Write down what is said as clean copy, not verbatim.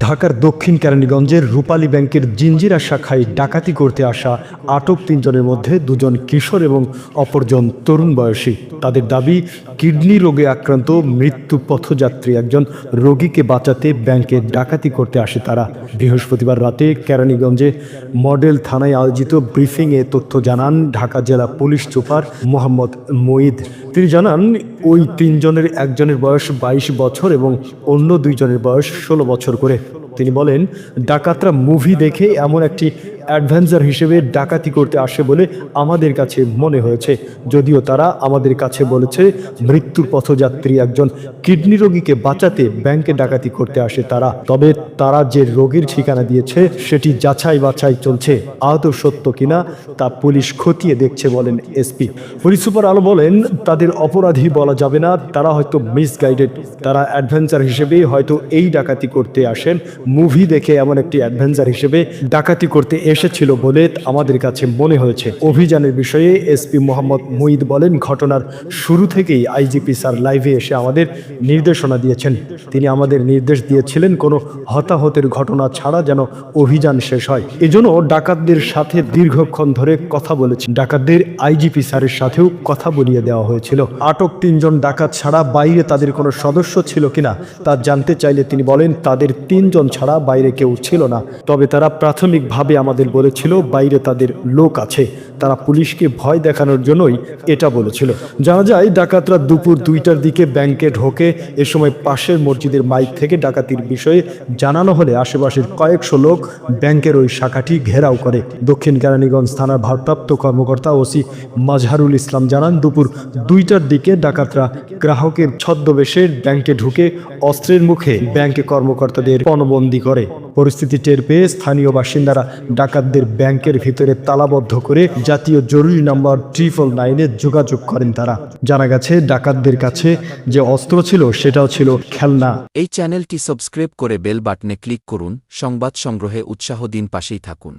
ঢাকার দক্ষিণ কেরানীগঞ্জের রূপালী ব্যাংকের জিঞ্জিরা শাখায় ডাকাতি করতে আসা আটক তিনজনের মধ্যে দুজন কিশোর এবং অপরজন তরুণ বয়সী। তাদের দাবি, কিডনি রোগে আক্রান্ত মৃত্যু পথযাত্রী একজন রোগীকে বাঁচাতে ব্যাংকে ডাকাতি করতে আসে তারা। বৃহস্পতিবার রাতে কেরানীগঞ্জে মডেল থানায় আয়োজিত ব্রিফিংয়ে তথ্য জানান ঢাকা জেলা পুলিশ সুপার মোহাম্মদ মঈদ। তিনি জানান, ওই তিনজনের একজনের বয়স 22 বছর এবং অন্য দুইজনের বয়স 16 বছর করে। তিনি বলেন, ডাকাতরা মুভি দেখে এমন একটি অ্যাডভেঞ্চার হিসেবে ডাকাতি করতে আসে বলে আমাদের কাছে মনে হয়েছে। যদিও তারা আমাদের কাছে বলেছে মৃত্যুর পথযাত্রী একজন কিডনি রোগীকে বাঁচাতে ব্যাংকে ডাকাতি করতে আসে তারা। তবে তারা যে রোগীর ঠিকানা দিয়েছে সেটি যাচাই বাছাই চলছে। আদৌ সত্য কিনা তা পুলিশ খতিয়ে দেখছে বলেন এসপি। পুলিশ সুপার আলো বলেন, তাদের অপরাধী বলা যাবে না, তারা হয়তো মিসগাইডেড। তারা অ্যাডভেঞ্চার হিসেবে হয়তো এই ডাকাতি করতে আসেন, মুভি দেখে এমন একটি অ্যাডভেঞ্চার হিসেবে ডাকাতি করতে এসেছিল বলে আমাদের কাছে মনে হয়েছে। অভিযানের বিষয়ে এসপি মোহাম্মদ মঈদ বলেন, ঘটনার শুরু থেকেই আইজিপি স্যার লাইভে এসে আমাদের নির্দেশনা দিয়েছেন। তিনি আমাদের নির্দেশ দিয়েছিলেন কোনো হতাহতের ঘটনা ছাড়া যেন অভিযান শেষ হয়। এজন্য ডাকাতদের সাথে দীর্ঘক্ষণ ধরে কথা বলেছি। ডাকাতদের আইজিপি স্যারের সাথেও কথা বলিয়ে দেওয়া হয়েছিল। আটক তিনজন ডাকাত ছাড়া বাইরে তাদের কোনো সদস্য ছিল কিনা তা জানতে চাইলে তিনি বলেন, তাদের তিনজন ছাড়া বাইরে কেউ ছিল না। তবে তারা প্রাথমিকভাবে আমাদের বলেছিল বাইরে তাদের লোক আছে। তারা পুলিশকে ভয় দেখানোর জন্যই এটা বলেছিল। জানা যায়, ডাকাতরা দুপুর 2টার দিকে ব্যাংকে ঢোকে। এ সময় পাশের মসজিদের মাইক থেকে ডাকাতির বিষয়ে জানানো হলে আশেপাশের কয়েকশো লোক ব্যাংকের ওই শাখাটি ঘেরাও করে। দক্ষিণ কেরানীগঞ্জ থানার ভারপ্রাপ্ত কর্মকর্তা ওসি মাজহারুল ইসলাম জানান, দুপুর 2টার দিকে ডাকাতরা গ্রাহকের ছদ্মবেশে ব্যাংকে ঢুকে অস্ত্রের মুখে ব্যাংকে কর্মকর্তাদের পণবন্দি করে। পরিস্থিতি টের পেয়ে স্থানীয় বাসিন্দারা ডাকাতদের ব্যাংকের ভিতরে তালাবদ্ধ করে জাতীয় জরুরি নাম্বার 999-এ যোগাযোগ করেন তারা। জানা গেছে, ডাকাতদের কাছে যে অস্ত্র ছিল সেটাও ছিল খেলনা। এই চ্যানেলটি সাবস্ক্রাইব করে বেল বাটনে ক্লিক করুন। সংবাদ সংগ্রহে উৎসাহ দিন, পাশেই থাকুন।